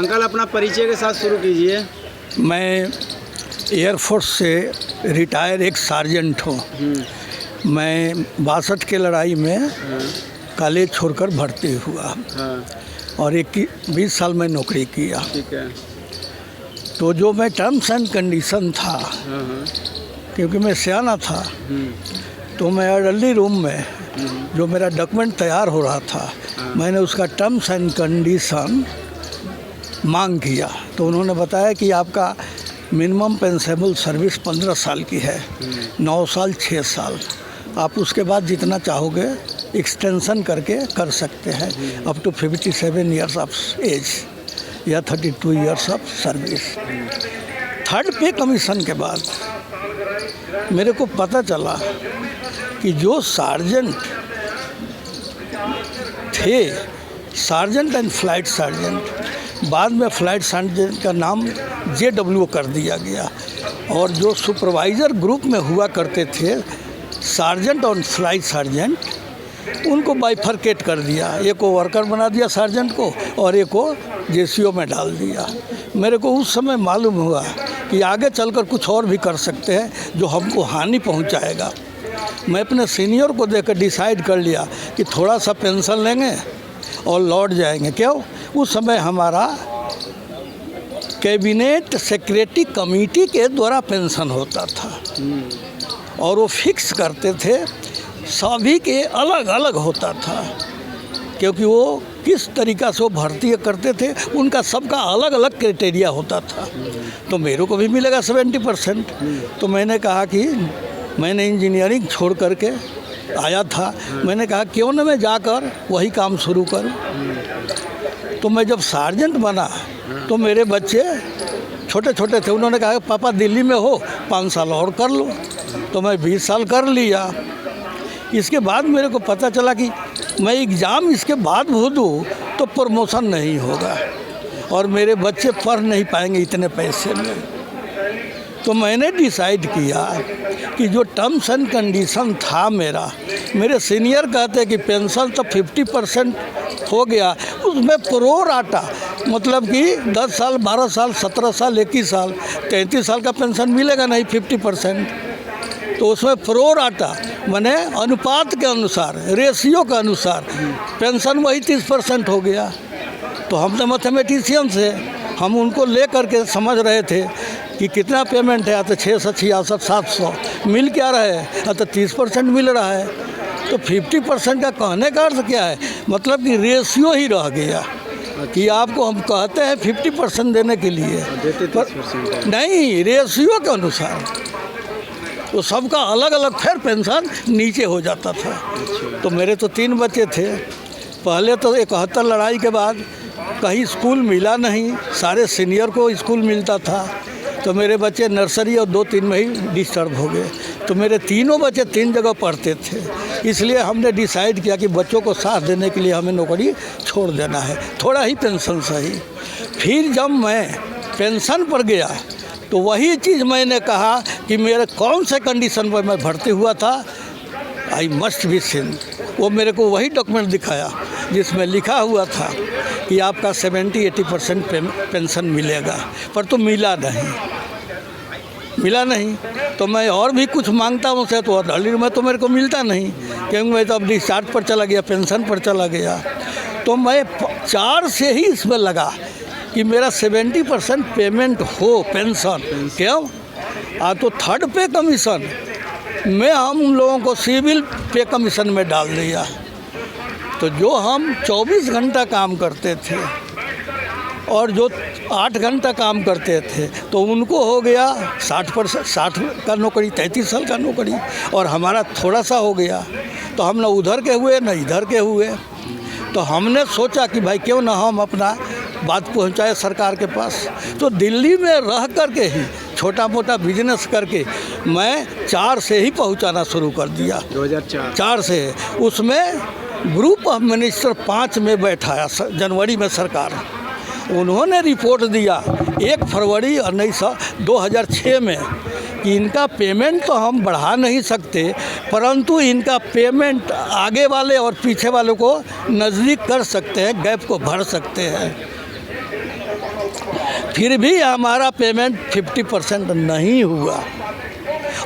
Uncle अपना परिचय के साथ शुरू कीजिए। मैं एयरफोर्स से रिटायर एक सार्जेंट हूँ। मैं 62 के लड़ाई में कॉलेज छोड़कर भर्ती हुआ और 20 साल में नौकरी किया। ठीक है। तो जो मैं टर्म्स एंड कंडीशन था, क्योंकि मैं सियाना था, तो मैं अर्ली रूम में जो मेरा डॉक्यूमेंट तैयार हो रहा था, मैंने उसका टर्म्स एंड कंडीशन मांग किया। तो उन्होंने बताया कि आपका मिनिमम पेंसेबल सर्विस 15 साल की है, 9 साल 6 साल, आप उसके बाद जितना चाहोगे एक्सटेंशन करके कर सकते हैं up to 57 years of age या 32 years of service. Third pay commission के बाद मेरे को पता चला कि जो सार्जेंट थे, सार्जेंट एंड फ्लाइट सार्जेंट, बाद में फ्लाइट सार्जेंट का नाम JW कर दिया गया, और जो सुपरवाइज़र ग्रुप में हुआ करते थे सार्जेंट और फ्लाइट सार्जेंट, उनको बाइफरकेट कर दिया। एक को वर्कर बना दिया सार्जेंट को और एक को JCO में डाल दिया। मेरे को उस समय मालूम हुआ कि आगे चलकर कुछ और भी कर सकते हैं जो हमको हानि पहुंचाएगा। मैं अपने सीनियर को देखकर डिसाइड कर लिया कि थोड़ा सा पेंशन लेंगे और लौट जाएंगे। क्यों? उस समय हमारा कैबिनेट सेक्रेटरी कमेटी के द्वारा पेंशन होता था और वो फिक्स करते थे, सभी के अलग अलग होता था, क्योंकि वो किस तरीक़ा से वो भर्ती करते थे, उनका सबका अलग अलग क्राइटेरिया होता था। तो मेरे को भी मिलेगा 70%। तो मैंने कहा कि मैंने इंजीनियरिंग छोड़ करके आया था, मैंने कहा क्यों ना मैं जाकर वही काम शुरू करूं। तो मैं जब सार्जेंट बना तो मेरे बच्चे छोटे छोटे थे, उन्होंने कहा पापा दिल्ली में हो 5 साल और कर लो। तो मैं 20 साल कर लिया। इसके बाद मेरे को पता चला कि मैं एग्ज़ाम इसके बाद हो दूँ तो प्रमोशन नहीं होगा और मेरे बच्चे पढ़ नहीं पाएंगे इतने पैसे में। तो मैंने डिसाइड किया कि जो टर्म्स एंड कंडीशन था मेरे सीनियर कहते कि पेंशन तो 50% हो गया, उसमें प्रो राटा, मतलब कि 10 साल 12 साल 17 साल 21 साल 33 साल का पेंशन मिलेगा नहीं 50%। तो उसमें प्रो राटा माने अनुपात के अनुसार, रेशियो के अनुसार पेंशन वही 30% हो गया। तो हम तो मैथमेटिशियंस है, हम उनको ले करके समझ रहे थे कि कितना पेमेंट है, या तो 666 700 मिल क्या रहा है, या तो 30% मिल रहा है। तो 50% का कहने का अर्थ क्या है, मतलब कि रेशियो ही रह गया कि आपको हम कहते हैं 50% देने के लिए, पर नहीं, रेशियो के अनुसार तो सबका अलग अलग फिर पेंशन नीचे हो जाता था। तो मेरे तो 3 बच्चे थे। पहले तो 71 लड़ाई के बाद कहीं स्कूल मिला नहीं, सारे सीनियर को स्कूल मिलता था, तो मेरे बच्चे नर्सरी और 2-3 में ही डिस्टर्ब हो गए। तो मेरे तीनों बच्चे 3 जगह पढ़ते थे, इसलिए हमने डिसाइड किया कि बच्चों को साथ देने के लिए हमें नौकरी छोड़ देना है, थोड़ा ही पेंशन सही। फिर जब मैं पेंशन पर गया तो वही चीज़ मैंने कहा कि मेरे कौन से कंडीशन पर मैं भर्ती हुआ था, आई मस्ट बी सिन। वो मेरे को वही डॉक्यूमेंट दिखाया जिसमें लिखा हुआ था कि आपका 70-80% पेंशन मिलेगा, पर तो मिला नहीं। तो मैं और भी कुछ मांगता हूँ से तो अर्ली में तो मेरे को मिलता नहीं, क्योंकि मैं तो अब डिस्चार्ज पर चला गया, पेंशन पर चला गया। तो मैं 4 से ही इसमें लगा कि मेरा 70% पेमेंट हो पेंशन। क्यों? तो थर्ड पे कमीशन में हम लोगों को सिविल पे कमीशन में डाल दिया। तो जो हम 24 घंटा काम करते थे और जो 8 घंटा काम करते थे, तो उनको हो गया 60% का नौकरी, 33 साल का नौकरी, और हमारा थोड़ा सा हो गया। तो हम ना उधर के हुए ना इधर के हुए। तो हमने सोचा कि भाई क्यों ना हम अपना बात पहुंचाए सरकार के पास। तो दिल्ली में रह करके ही छोटा मोटा बिजनेस करके मैं 4 से ही पहुंचाना शुरू कर दिया। 2004 से उसमें ग्रुप ऑफ मिनिस्टर 5 में बैठाया जनवरी में सरकार। उन्होंने रिपोर्ट दिया 1 फरवरी 2006 में कि इनका पेमेंट तो हम बढ़ा नहीं सकते, परंतु इनका पेमेंट आगे वाले और पीछे वालों को नज़दीक कर सकते हैं, गैप को भर सकते हैं। फिर भी हमारा पेमेंट 50% नहीं हुआ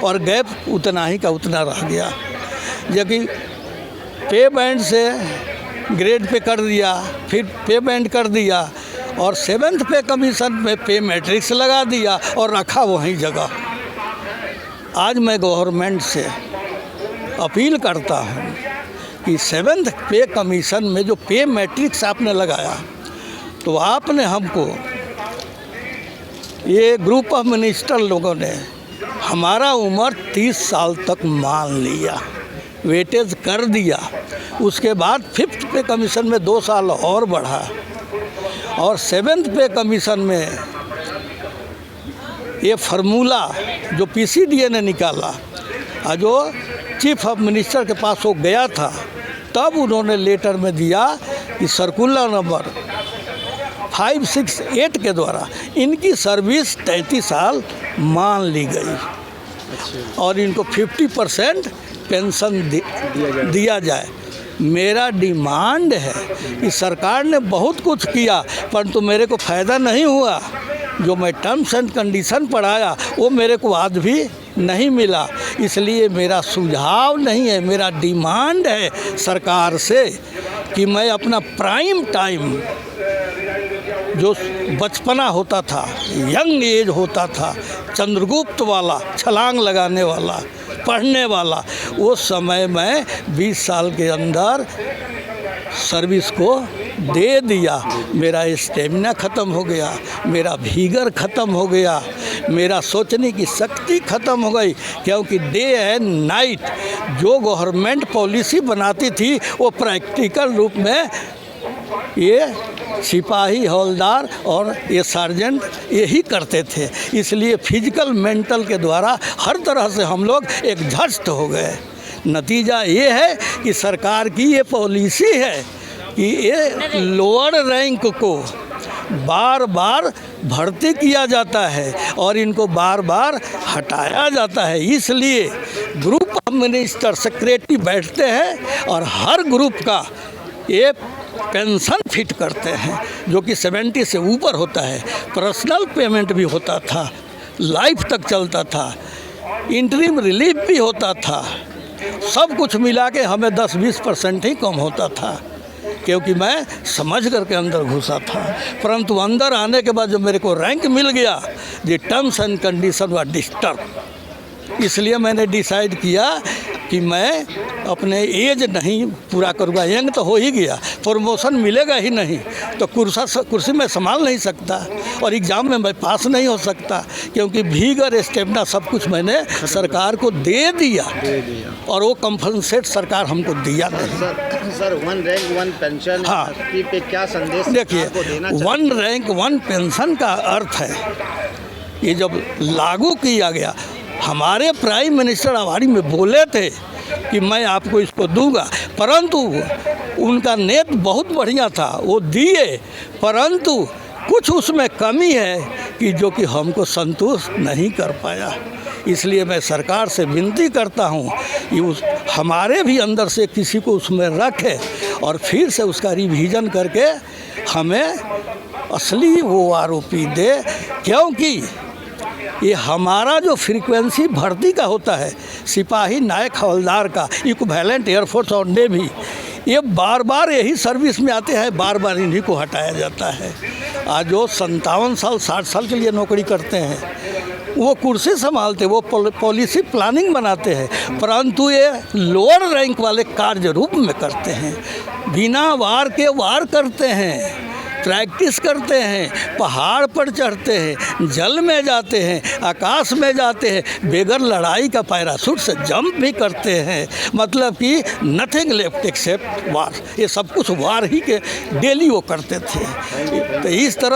और गैप उतना ही का उतना रह गया। जबकि पे बैंड से ग्रेड पे कर दिया, फिर पे बैंड कर दिया और 7th पे कमीशन में पे मैट्रिक्स लगा दिया और रखा वहीं जगह। आज मैं गवर्नमेंट से अपील करता हूँ कि 7th पे कमीशन में जो पे मैट्रिक्स आपने लगाया, तो आपने हमको, ये ग्रुप ऑफ मिनिस्टर लोगों ने हमारा उम्र 30 साल तक मान लिया, वेटेज कर दिया। उसके बाद 5th पे कमीशन में 2 साल और बढ़ा और 7th पे कमीशन में ये फार्मूला जो PCDA ने निकाला और जो चीफ ऑफ मिनिस्टर के पास वो गया था, तब उन्होंने लेटर में दिया कि सर्कुलर नंबर 568 के द्वारा इनकी सर्विस 33 साल मान ली गई और इनको 50% पेंशन दिया जाए। मेरा डिमांड है कि सरकार ने बहुत कुछ किया परंतु मेरे को फ़ायदा नहीं हुआ। जो मैं टर्म्स एंड कंडीशन पढ़ाया वो मेरे को आज भी नहीं मिला। इसलिए मेरा सुझाव नहीं है, मेरा डिमांड है सरकार से कि मैं अपना प्राइम टाइम जो बचपना होता था, यंग एज होता था, चंद्रगुप्त वाला, छलांग लगाने वाला, पढ़ने वाला, वो समय मैं 20 साल के अंदर सर्विस को दे दिया। मेरा स्टेमिना ख़त्म हो गया, मेरा भीगर ख़त्म हो गया, मेरा सोचने की शक्ति ख़त्म हो गई, क्योंकि डे एंड नाइट जो गवर्नमेंट पॉलिसी बनाती थी वो प्रैक्टिकल रूप में ये सिपाही, हवलदार और ये सार्जेंट यही करते थे। इसलिए फिजिकल मेंटल के द्वारा हर तरह से हम लोग एग्जॉस्ट हो गए। नतीजा ये है कि सरकार की ये पॉलिसी है कि ये लोअर रैंक को बार बार भर्ती किया जाता है और इनको बार बार हटाया जाता है। इसलिए ग्रुप ऑफ मिनिस्टर सेक्रेटरी बैठते हैं और हर ग्रुप का ये पेंशन फिट करते हैं जो कि 70 से ऊपर होता है। पर्सनल पेमेंट भी होता था, लाइफ तक चलता था, इंटरिम रिलीफ भी होता था। सब कुछ मिला के हमें 10-20% ही कम होता था, क्योंकि मैं समझ करके अंदर घुसा था। परंतु अंदर आने के बाद जब मेरे को रैंक मिल गया, ये terms and condition were disturb. इसलिए मैंने डिसाइड किया कि मैं अपने एज नहीं पूरा करूँगा। यंग तो हो ही गया, प्रमोशन मिलेगा ही नहीं, तो कुर्सी में संभाल नहीं सकता और एग्ज़ाम में मैं पास नहीं हो सकता, क्योंकि भीगर, स्टेमिना सब कुछ मैंने सरकार को दे दिया और वो कंपनसेट सरकार हमको दिया नहीं। सर 1 रैंक 1 पेंशन, हाँ, पे क्या संदेश देखिए, 1 रैंक 1 पेंशन का अर्थ है, ये जब लागू किया गया, हमारे प्राइम मिनिस्टर अवार्डी में बोले थे कि मैं आपको इसको दूंगा, परंतु उनका नेत बहुत बढ़िया था, वो दिए, परंतु कुछ उसमें कमी है कि जो कि हमको संतुष्ट नहीं कर पाया। इसलिए मैं सरकार से विनती करता हूँ कि हमारे भी अंदर से किसी को उसमें रखे और फिर से उसका रिवीजन करके हमें असली वो आरोपी दे, क्योंकि ये हमारा जो फ्रीक्वेंसी भर्ती का होता है, सिपाही, नायक, हवलदार का, इक्विवेलेंट एयरफोर्स और नेवी, ये बार बार यही सर्विस में आते हैं, बार बार इन्हीं को हटाया जाता है। आज जो 57 साल 60 साल के लिए नौकरी करते हैं, वो कुर्सी संभालते, वो पॉलिसी प्लानिंग बनाते हैं, परंतु ये लोअर रैंक वाले कार्य रूप में करते हैं, बिना वार के वार करते हैं, प्रैक्टिस करते हैं, पहाड़ पर चढ़ते हैं, जल में जाते हैं, आकाश में जाते हैं, बगैर लड़ाई का पैराशूट से जंप भी करते हैं। मतलब कि नथिंग लेफ्ट एक्सेप्ट वार, ये सब कुछ वार ही के डेली वो करते थे। तो इस तरह